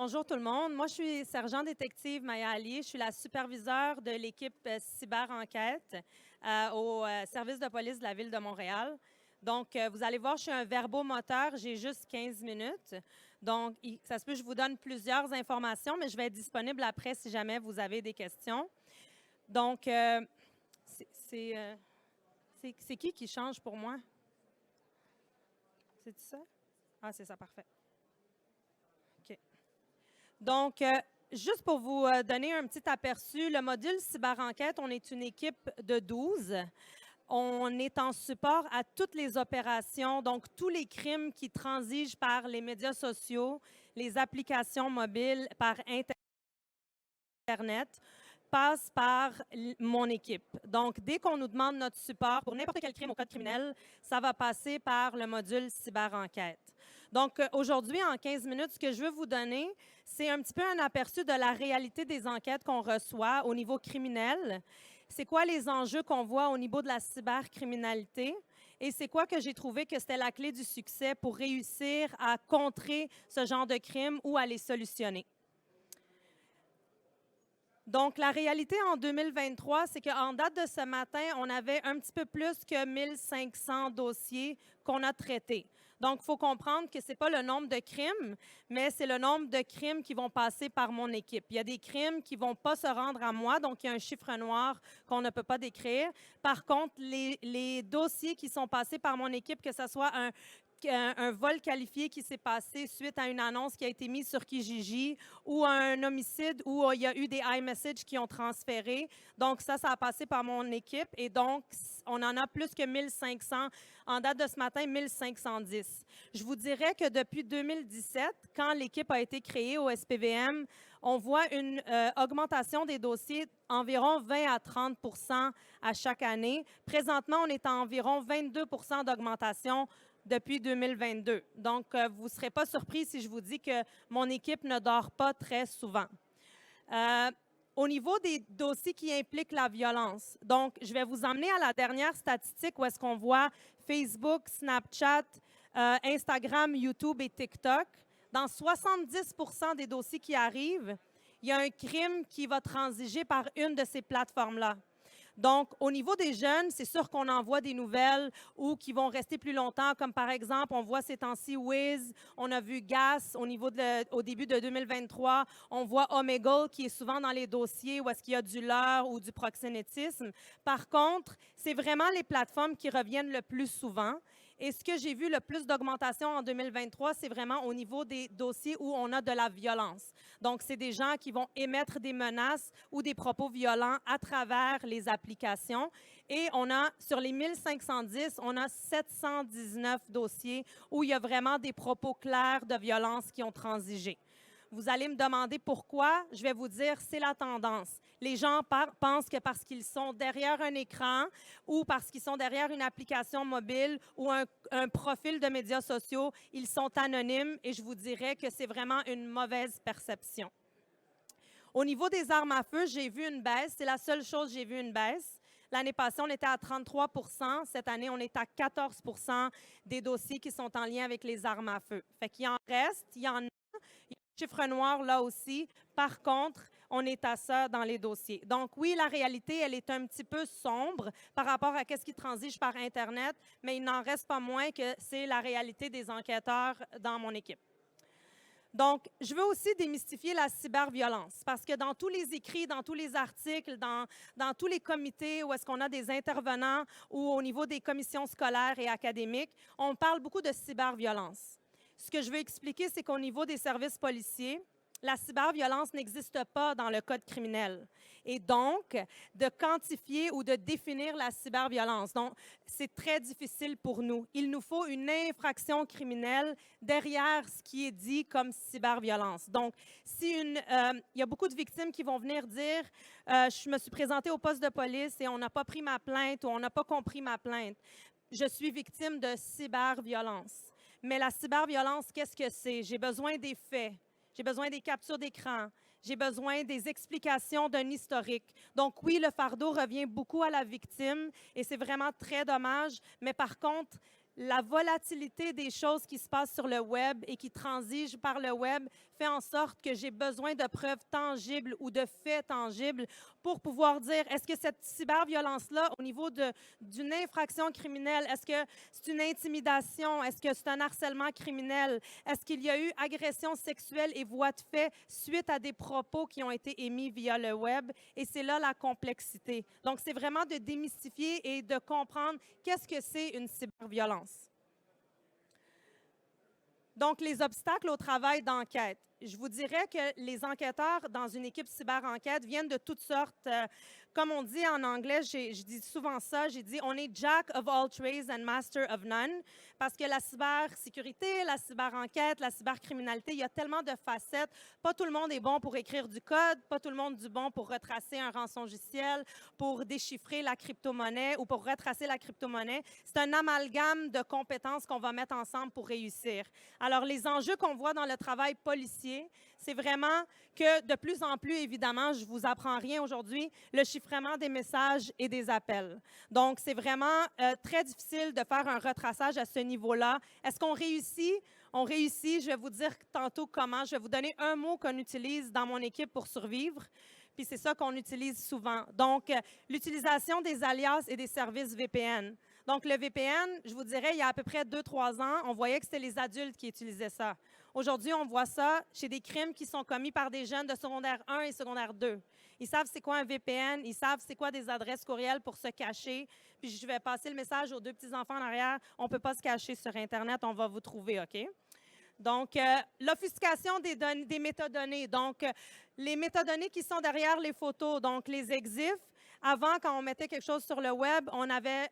Bonjour tout le monde. Moi, je suis sergent détective Maya Ali. Je suis la superviseure de l'équipe cyber-enquête au service de police de la Ville de Montréal. Donc, vous allez voir, je suis un verbomoteur. J'ai juste 15 minutes. Donc, ça se peut que je vous donne plusieurs informations, mais je vais être disponible après si jamais vous avez des questions. Donc, c'est qui change pour moi? C'est ça? Ah, c'est ça, parfait. OK. Donc, juste pour vous donner un petit aperçu, le module cyber-enquête, on est une équipe de 12. On est en support à toutes les opérations, donc tous les crimes qui transigent par les médias sociaux, les applications mobiles, par Internet, passent par mon équipe. Donc, dès qu'on nous demande notre support pour n'importe quel crime au code criminel, ça va passer par le module cyber-enquête. Donc, aujourd'hui, en 15 minutes, ce que je veux vous donner, c'est un petit peu un aperçu de la réalité des enquêtes qu'on reçoit au niveau criminel. C'est quoi les enjeux qu'on voit au niveau de la cybercriminalité? Et c'est quoi que j'ai trouvé que c'était la clé du succès pour réussir à contrer ce genre de crimes ou à les solutionner? Donc, la réalité en 2023, c'est qu'en date de ce matin, on avait un petit peu plus que 1500 dossiers qu'on a traités. Donc, il faut comprendre que ce n'est pas le nombre de crimes, mais c'est le nombre de crimes qui vont passer par mon équipe. Il y a des crimes qui ne vont pas se rendre à moi, donc il y a un chiffre noir qu'on ne peut pas décrire. Par contre, les dossiers qui sont passés par mon équipe, que ce soit un vol qualifié qui s'est passé suite à une annonce qui a été mise sur Kijiji ou un homicide où il y a eu des iMessages qui ont transféré. Donc, ça a passé par mon équipe et donc, on en a plus que 1500. En date de ce matin, 1510. Je vous dirais que depuis 2017, quand l'équipe a été créée au SPVM, on voit une augmentation des dossiers environ 20 à 30 à chaque année. Présentement, on est à environ 22 d'augmentation depuis 2022. Donc, vous ne serez pas surpris si je vous dis que mon équipe ne dort pas très souvent. Au niveau des dossiers qui impliquent la violence, donc, je vais vous emmener à la dernière statistique où est-ce qu'on voit Facebook, Snapchat, Instagram, YouTube et TikTok. Dans 70 des dossiers qui arrivent, il y a un crime qui va transiger par une de ces plateformes-là. Donc, au niveau des jeunes, c'est sûr qu'on envoie des nouvelles ou qui vont rester plus longtemps, comme par exemple, on voit ces temps-ci Wiz, on a vu Gas au début de 2023, on voit Omegle qui est souvent dans les dossiers où est-ce qu'il y a du leurre ou du proxénétisme. Par contre, c'est vraiment les plateformes qui reviennent le plus souvent. Et ce que j'ai vu le plus d'augmentation en 2023, c'est vraiment au niveau des dossiers où on a de la violence. Donc, c'est des gens qui vont émettre des menaces ou des propos violents à travers les applications. Et on a, sur les 1510, on a 719 dossiers où il y a vraiment des propos clairs de violence qui ont transigé. Vous allez me demander pourquoi. Je vais vous dire, c'est la tendance. Les gens pensent que parce qu'ils sont derrière un écran ou parce qu'ils sont derrière une application mobile ou un profil de médias sociaux, ils sont anonymes et je vous dirais que c'est vraiment une mauvaise perception. Au niveau des armes à feu, j'ai vu une baisse. C'est la seule chose que j'ai vu une baisse. L'année passée, on était à 33 Cette année, on est à 14 des dossiers qui sont en lien avec les armes à feu. Fait qu'il en reste, il y en a. Il y a un chiffre noir là aussi. Par contre, on est à ça dans les dossiers. Donc oui, la réalité, elle est un petit peu sombre par rapport à ce qui transige par Internet, mais il n'en reste pas moins que c'est la réalité des enquêteurs dans mon équipe. Donc, je veux aussi démystifier la cyberviolence parce que dans tous les écrits, dans tous les articles, dans tous les comités où est-ce qu'on a des intervenants ou au niveau des commissions scolaires et académiques, on parle beaucoup de cyberviolence. Ce que je veux expliquer, c'est qu'au niveau des services policiers, la cyberviolence n'existe pas dans le code criminel. Et donc, de quantifier ou de définir la cyberviolence. Donc, c'est très difficile pour nous. Il nous faut une infraction criminelle derrière ce qui est dit comme cyberviolence. Donc, si il y a beaucoup de victimes qui vont venir dire je me suis présentée au poste de police et on n'a pas pris ma plainte ou on n'a pas compris ma plainte. Je suis victime de cyberviolence. Mais la cyberviolence, qu'est-ce que c'est? J'ai besoin des faits. J'ai besoin des captures d'écran. J'ai besoin des explications d'un historique. Donc oui, le fardeau revient beaucoup à la victime et c'est vraiment très dommage. Mais par contre, la volatilité des choses qui se passent sur le web et qui transigent par le web fait en sorte que j'ai besoin de preuves tangibles ou de faits tangibles pour pouvoir dire, est-ce que cette cyberviolence-là, au niveau d'une infraction criminelle, est-ce que c'est une intimidation? Est-ce que c'est un harcèlement criminel? Est-ce qu'il y a eu agression sexuelle et voie de fait suite à des propos qui ont été émis via le web? Et c'est là la complexité. Donc, c'est vraiment de démystifier et de comprendre qu'est-ce que c'est une cyberviolence. Donc, les obstacles au travail d'enquête. Je vous dirais que les enquêteurs dans une équipe cyber-enquête viennent de toutes sortes. Comme on dit en anglais, je dis souvent ça, j'ai dit on est Jack of all trades and master of none, parce que la cybersécurité, la cyber-enquête, la cybercriminalité, il y a tellement de facettes. Pas tout le monde est bon pour écrire du code, pas tout le monde est bon pour retracer un rançongiciel, pour déchiffrer la crypto-monnaie ou pour retracer la crypto-monnaie. C'est un amalgame de compétences qu'on va mettre ensemble pour réussir. Alors, les enjeux qu'on voit dans le travail policier, c'est vraiment que de plus en plus, évidemment, je ne vous apprends rien aujourd'hui, le chiffrement des messages et des appels. Donc, c'est vraiment très difficile de faire un retraçage à ce niveau-là. Est-ce qu'on réussit? On réussit. Je vais vous dire tantôt comment. Je vais vous donner un mot qu'on utilise dans mon équipe pour survivre. Puis c'est ça qu'on utilise souvent. Donc, l'utilisation des alias et des services VPN. Donc, le VPN, je vous dirais, il y a à peu près 2-3 ans, on voyait que c'était les adultes qui utilisaient ça. Aujourd'hui, on voit ça chez des crimes qui sont commis par des jeunes de secondaire 1 et secondaire 2. Ils savent c'est quoi un VPN, ils savent c'est quoi des adresses courriels pour se cacher. Puis je vais passer le message aux deux petits-enfants en arrière. On ne peut pas se cacher sur Internet, on va vous trouver, OK? Donc, l'offuscation des métadonnées. Donc, les métadonnées qui sont derrière les photos, donc les EXIF. Avant, quand on mettait quelque chose sur le web, on avait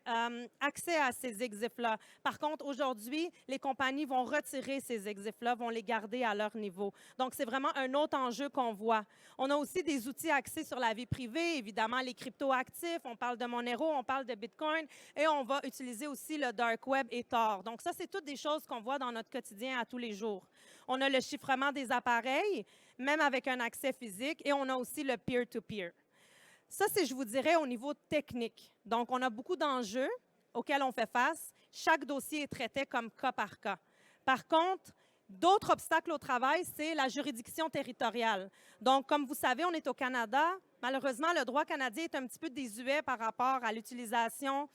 accès à ces EXIF-là. Par contre, aujourd'hui, les compagnies vont retirer ces EXIF-là, vont les garder à leur niveau. Donc, c'est vraiment un autre enjeu qu'on voit. On a aussi des outils axés sur la vie privée, évidemment, les crypto-actifs. On parle de Monero, on parle de Bitcoin et on va utiliser aussi le dark web et Tor. Donc, ça, c'est toutes des choses qu'on voit dans notre quotidien à tous les jours. On a le chiffrement des appareils, même avec un accès physique, et on a aussi le peer-to-peer. Ça, c'est, je vous dirais, au niveau technique. Donc, on a beaucoup d'enjeux auxquels on fait face. Chaque dossier est traité comme cas par cas. Par contre, d'autres obstacles au travail, c'est la juridiction territoriale. Donc, comme vous savez, on est au Canada. Malheureusement, le droit canadien est un petit peu désuet par rapport à l'utilisation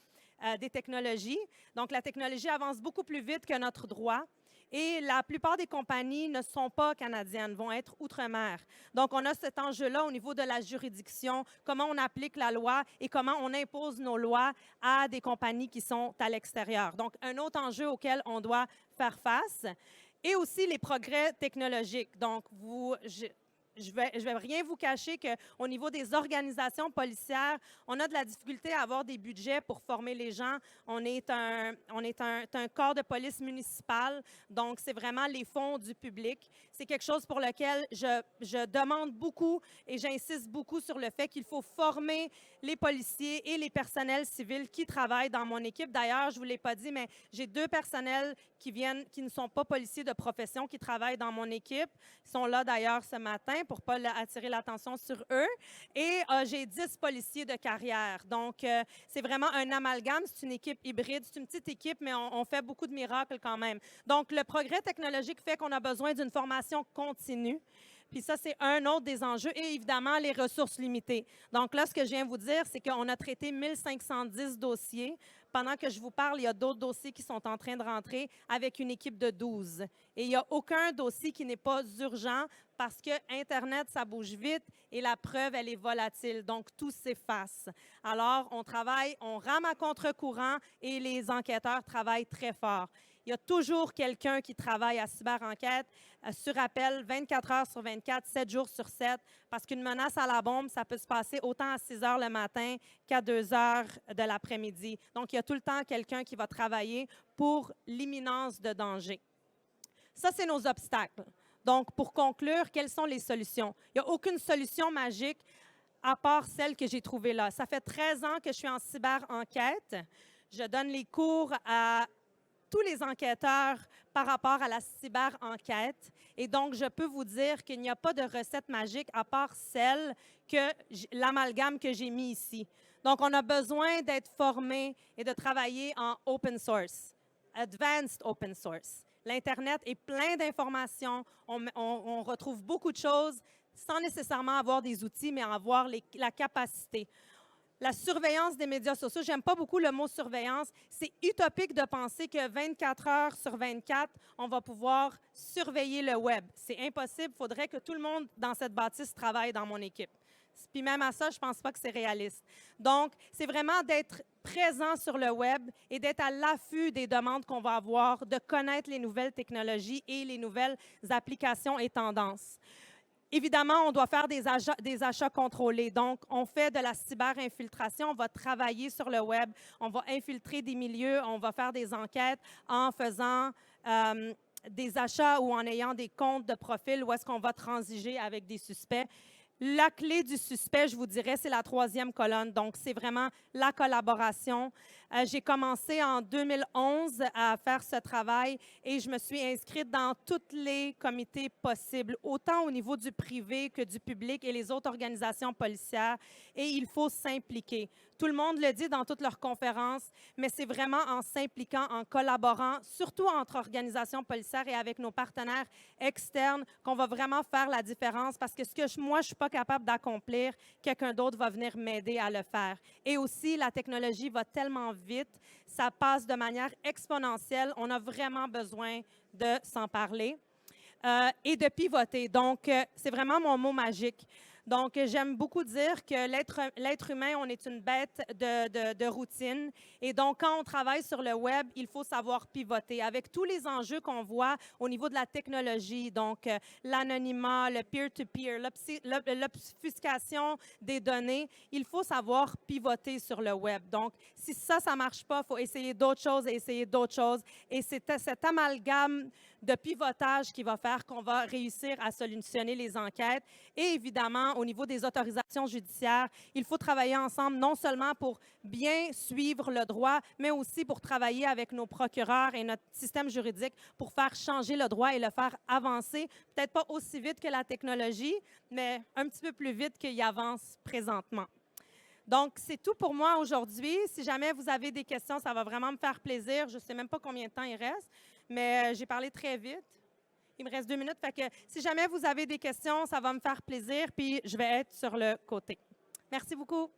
des technologies. Donc, la technologie avance beaucoup plus vite que notre droit. Et la plupart des compagnies ne sont pas canadiennes, vont être outre-mer. Donc, on a cet enjeu-là au niveau de la juridiction, comment on applique la loi et comment on impose nos lois à des compagnies qui sont à l'extérieur. Donc, un autre enjeu auquel on doit faire face. Et aussi les progrès technologiques. Donc, je vais rien vous cacher qu'au niveau des organisations policières, on a de la difficulté à avoir des budgets pour former les gens. On est un corps de police municipal, donc c'est vraiment les fonds du public. C'est quelque chose pour lequel je demande beaucoup et j'insiste beaucoup sur le fait qu'il faut former les policiers et les personnels civils qui travaillent dans mon équipe. D'ailleurs, je ne vous l'ai pas dit, mais j'ai 2 personnels qui ne sont pas policiers de profession, qui travaillent dans mon équipe. Ils sont là d'ailleurs ce matin pour ne pas attirer l'attention sur eux. Et j'ai 10 policiers de carrière. Donc, c'est vraiment un amalgame. C'est une équipe hybride. C'est une petite équipe, mais on fait beaucoup de miracles quand même. Donc, le progrès technologique fait qu'on a besoin d'une formation continue. Puis ça, c'est un autre des enjeux. Et évidemment, les ressources limitées. Donc là, ce que je viens de vous dire, c'est qu'on a traité 1510 dossiers. Pendant que je vous parle, il y a d'autres dossiers qui sont en train de rentrer avec une équipe de 12. Et il n'y a aucun dossier qui n'est pas urgent parce que Internet, ça bouge vite et la preuve, elle est volatile. Donc, tout s'efface. Alors, on travaille, on rame à contre-courant et les enquêteurs travaillent très fort. Il y a toujours quelqu'un qui travaille à cyber-enquête sur appel 24 heures sur 24, 7 jours sur 7, parce qu'une menace à la bombe, ça peut se passer autant à 6 heures le matin qu'à 2 heures de l'après-midi. Donc, il y a tout le temps quelqu'un qui va travailler pour l'imminence de danger. Ça, c'est nos obstacles. Donc, pour conclure, quelles sont les solutions? Il n'y a aucune solution magique à part celle que j'ai trouvée là. Ça fait 13 ans que je suis en cyber-enquête. Je donne les cours à tous les enquêteurs par rapport à la cyber-enquête. Et donc, je peux vous dire qu'il n'y a pas de recette magique à part l'amalgame que j'ai mis ici. Donc, on a besoin d'être formé et de travailler en open source. advanced open source. L'Internet est plein d'informations. On retrouve beaucoup de choses sans nécessairement avoir des outils, mais avoir la capacité. La surveillance des médias sociaux, j'aime pas beaucoup le mot surveillance. C'est utopique de penser que 24 heures sur 24, on va pouvoir surveiller le web. C'est impossible. Il faudrait que tout le monde dans cette bâtisse travaille dans mon équipe. Puis même à ça, je ne pense pas que c'est réaliste. Donc, c'est vraiment d'être présent sur le web et d'être à l'affût des demandes qu'on va avoir, de connaître les nouvelles technologies et les nouvelles applications et tendances. Évidemment, on doit faire des achats contrôlés. Donc, on fait de la cyber-infiltration. On va travailler sur le web. On va infiltrer des milieux. On va faire des enquêtes en faisant des achats ou en ayant des comptes de profil où est-ce qu'on va transiger avec des suspects. La clé du suspect, je vous dirais, c'est la 3e colonne. Donc, c'est vraiment la collaboration. J'ai commencé en 2011 à faire ce travail et je me suis inscrite dans tous les comités possibles, autant au niveau du privé que du public et les autres organisations policières. Et il faut s'impliquer. Tout le monde le dit dans toutes leurs conférences, mais c'est vraiment en s'impliquant, en collaborant, surtout entre organisations policières et avec nos partenaires externes, qu'on va vraiment faire la différence parce que ce que moi, je ne suis pas capable d'accomplir, quelqu'un d'autre va venir m'aider à le faire. Et aussi, la technologie va tellement vite, ça passe de manière exponentielle. On a vraiment besoin de s'en parler et de pivoter. Donc, c'est vraiment mon mot magique. Donc, j'aime beaucoup dire que l'être humain, on est une bête de routine. Et donc, quand on travaille sur le web, il faut savoir pivoter. Avec tous les enjeux qu'on voit au niveau de la technologie, donc l'anonymat, le peer-to-peer, l'obfuscation des données, il faut savoir pivoter sur le web. Donc, si ça ne marche pas, il faut essayer d'autres choses et essayer d'autres choses. Et c'est cet amalgame de pivotage qui va faire qu'on va réussir à solutionner les enquêtes. Et évidemment, au niveau des autorisations judiciaires, il faut travailler ensemble non seulement pour bien suivre le droit, mais aussi pour travailler avec nos procureurs et notre système juridique pour faire changer le droit et le faire avancer, peut-être pas aussi vite que la technologie, mais un petit peu plus vite qu'il y avance présentement. Donc, c'est tout pour moi aujourd'hui. Si jamais vous avez des questions, ça va vraiment me faire plaisir. Je ne sais même pas combien de temps il reste, mais j'ai parlé très vite. Il me reste 2 minutes, fait que si jamais vous avez des questions, ça va me faire plaisir, puis je vais être sur le côté. Merci beaucoup.